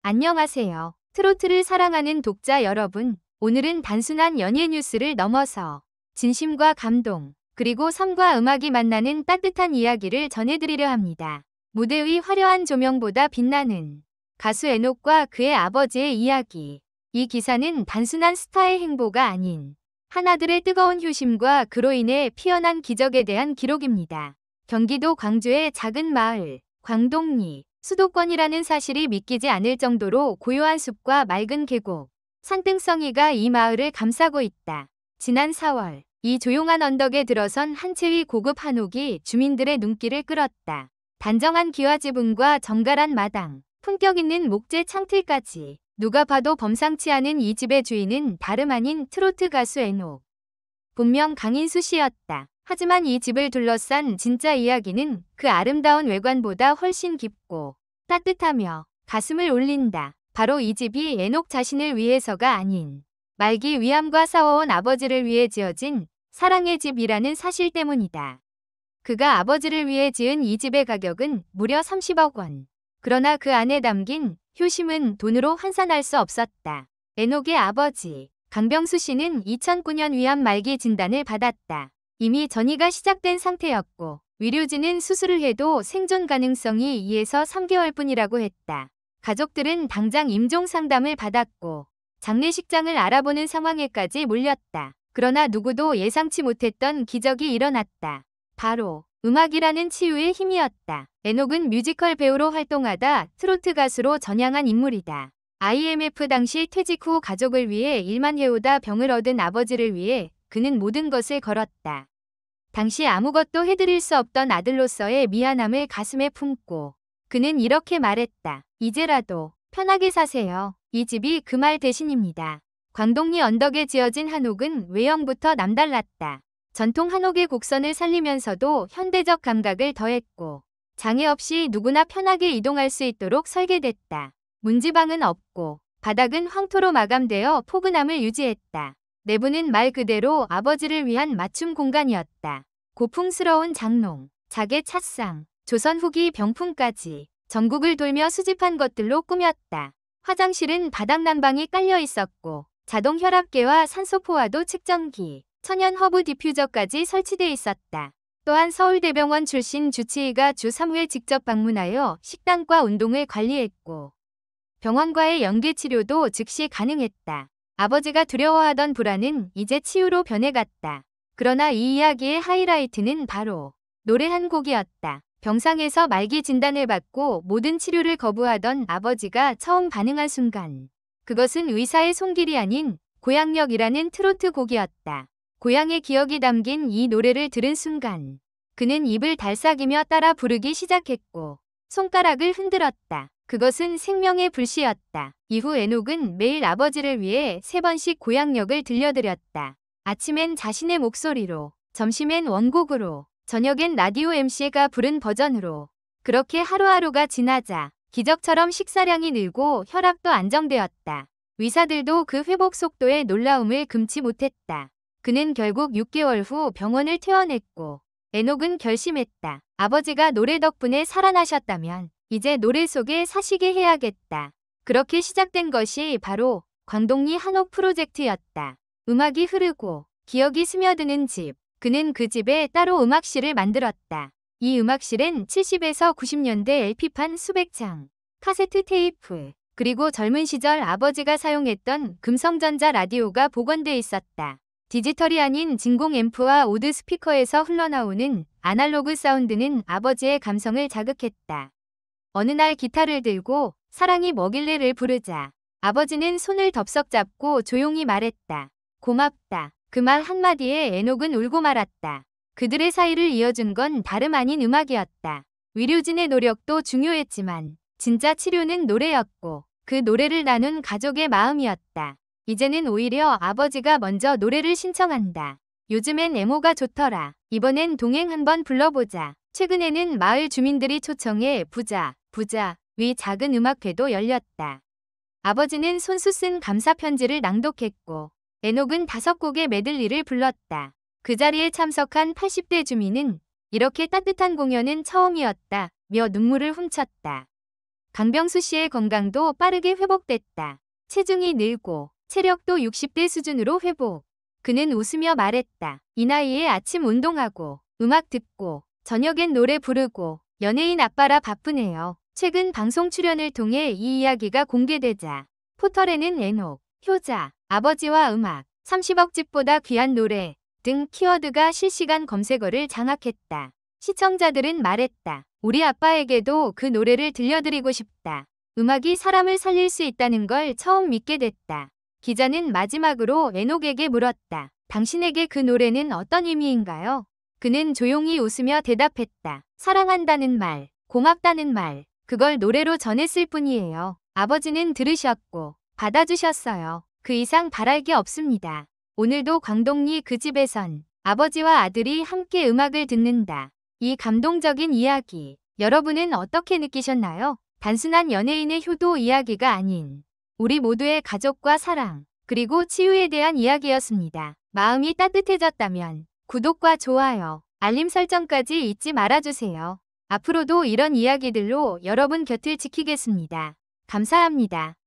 안녕하세요. 트로트를 사랑하는 독자 여러분, 오늘은 단순한 연예 뉴스를 넘어서 진심과 감동, 그리고 삶과 음악이 만나는 따뜻한 이야기를 전해드리려 합니다. 무대 위 화려한 조명보다 빛나는 가수 에녹과 그의 아버지의 이야기. 이 기사는 단순한 스타의 행보가 아닌 하나들의 뜨거운 효심과 그로 인해 피어난 기적에 대한 기록입니다. 경기도 광주의 작은 마을, 광동리, 수도권이라는 사실이 믿기지 않을 정도로 고요한 숲과 맑은 계곡, 산등성이가 이 마을을 감싸고 있다. 지난 4월, 이 조용한 언덕에 들어선 한 채의 고급 한옥이 주민들의 눈길을 끌었다. 단정한 기와 지붕과 정갈한 마당, 품격 있는 목재 창틀까지 누가 봐도 범상치 않은 이 집의 주인은 다름 아닌 트로트 가수 에녹. 본명 강인수 씨였다. 하지만 이 집을 둘러싼 진짜 이야기는 그 아름다운 외관보다 훨씬 깊고 따뜻하며 가슴을 울린다. 바로 이 집이 에녹 자신을 위해서가 아닌 말기 위암과 싸워온 아버지를 위해 지어진 사랑의 집이라는 사실 때문이다. 그가 아버지를 위해 지은 이 집의 가격은 무려 30억 원. 그러나 그 안에 담긴 효심은 돈으로 환산할 수 없었다. 에녹의 아버지 강병수 씨는 2009년 위암 말기 진단을 받았다. 이미 전이가 시작된 상태였고 의료진은 수술을 해도 생존 가능성이 2에서 3개월뿐이라고 했다. 가족들은 당장 임종 상담을 받았고 장례식장을 알아보는 상황에까지 몰렸다. 그러나 누구도 예상치 못했던 기적이 일어났다. 바로 음악이라는 치유의 힘이었다. 에녹은 뮤지컬 배우로 활동하다 트로트 가수로 전향한 인물이다. IMF 당시 퇴직 후 가족을 위해 일만 해오다 병을 얻은 아버지를 위해 그는 모든 것을 걸었다. 당시 아무것도 해드릴 수 없던 아들로서의 미안함을 가슴에 품고 그는 이렇게 말했다. 이제라도 편하게 사세요. 이 집이 그 말 대신입니다. 광동리 언덕에 지어진 한옥은 외형부터 남달랐다. 전통 한옥의 곡선을 살리면서도 현대적 감각을 더했고 장애 없이 누구나 편하게 이동할 수 있도록 설계됐다. 문지방은 없고 바닥은 황토로 마감되어 포근함을 유지했다. 내부는 말 그대로 아버지를 위한 맞춤 공간이었다. 고풍스러운 장롱, 자개 찻상, 조선 후기 병풍까지 전국을 돌며 수집한 것들로 꾸몄다. 화장실은 바닥 난방이 깔려 있었고 자동 혈압계와 산소포화도 측정기, 천연 허브 디퓨저까지 설치돼 있었다. 또한 서울대병원 출신 주치의가 주 3회 직접 방문하여 식단과 운동을 관리했고 병원과의 연계 치료도 즉시 가능했다. 아버지가 두려워하던 불안은 이제 치유로 변해갔다. 그러나 이 이야기의 하이라이트는 바로 노래 한 곡이었다. 병상에서 말기 진단을 받고 모든 치료를 거부하던 아버지가 처음 반응한 순간. 그것은 의사의 손길이 아닌 고향역이라는 트로트 곡이었다. 고향의 기억이 담긴 이 노래를 들은 순간 그는 입을 달싹이며 따라 부르기 시작했고 손가락을 흔들었다. 그것은 생명의 불씨였다. 이후 에녹은 매일 아버지를 위해 3번씩 고향역을 들려드렸다. 아침엔 자신의 목소리로, 점심엔 원곡으로, 저녁엔 라디오 MC가 부른 버전으로. 그렇게 하루하루가 지나자 기적처럼 식사량이 늘고 혈압도 안정되었다. 의사들도 그 회복 속도에 놀라움을 금치 못했다. 그는 결국 6개월 후 병원을 퇴원했고 에녹은 결심했다. 아버지가 노래 덕분에 살아나셨다면 이제 노래 속에 사시게 해야겠다. 그렇게 시작된 것이 바로 광동리 한옥 프로젝트였다. 음악이 흐르고 기억이 스며드는 집. 그는 그 집에 따로 음악실을 만들었다. 이 음악실엔 70에서 90년대 LP판 수백 장, 카세트 테이프, 그리고 젊은 시절 아버지가 사용했던 금성전자 라디오가 복원돼 있었다. 디지털이 아닌 진공 앰프와 오드 스피커에서 흘러나오는 아날로그 사운드는 아버지의 감성을 자극했다. 어느 날 기타를 들고 사랑이 뭐길래를 부르자 아버지는 손을 덥석 잡고 조용히 말했다. 고맙다. 그 말 한마디에 에녹은 울고 말았다. 그들의 사이를 이어준 건 다름 아닌 음악이었다. 의료진의 노력도 중요했지만 진짜 치료는 노래였고 그 노래를 나눈 가족의 마음이었다. 이제는 오히려 아버지가 먼저 노래를 신청한다. 요즘엔 에모가 좋더라. 이번엔 동행 한번 불러보자. 최근에는 마을 주민들이 초청해 부자 위 작은 음악회도 열렸다. 아버지는 손수 쓴 감사 편지를 낭독했고 에녹은 5곡의 메들리를 불렀다. 그 자리에 참석한 80대 주민은 이렇게 따뜻한 공연은 처음이었다 며 눈물을 훔쳤다. 강병수 씨의 건강도 빠르게 회복됐다. 체중이 늘고 체력도 60대 수준으로 회복. 그는 웃으며 말했다. 이 나이에 아침 운동하고 음악 듣고 저녁엔 노래 부르고 연예인 아빠라 바쁘네요. 최근 방송 출연을 통해 이 이야기가 공개되자 포털에는 애녹, 효자, 아버지와 음악, 30억 집보다 귀한 노래 등 키워드가 실시간 검색어를 장악했다. 시청자들은 말했다. 우리 아빠에게도 그 노래를 들려드리고 싶다. 음악이 사람을 살릴 수 있다는 걸 처음 믿게 됐다. 기자는 마지막으로 애녹에게 물었다. 당신에게 그 노래는 어떤 의미인가요? 그는 조용히 웃으며 대답했다. 사랑한다는 말, 고맙다는 말, 그걸 노래로 전했을 뿐이에요. 아버지는 들으셨고 받아주셨어요. 그 이상 바랄 게 없습니다. 오늘도 광동리 그 집에선 아버지와 아들이 함께 음악을 듣는다. 이 감동적인 이야기, 여러분은 어떻게 느끼셨나요? 단순한 연예인의 효도 이야기가 아닌 우리 모두의 가족과 사랑, 그리고 치유에 대한 이야기였습니다. 마음이 따뜻해졌다면 구독과 좋아요, 알림 설정까지 잊지 말아주세요. 앞으로도 이런 이야기들로 여러분 곁을 지키겠습니다. 감사합니다.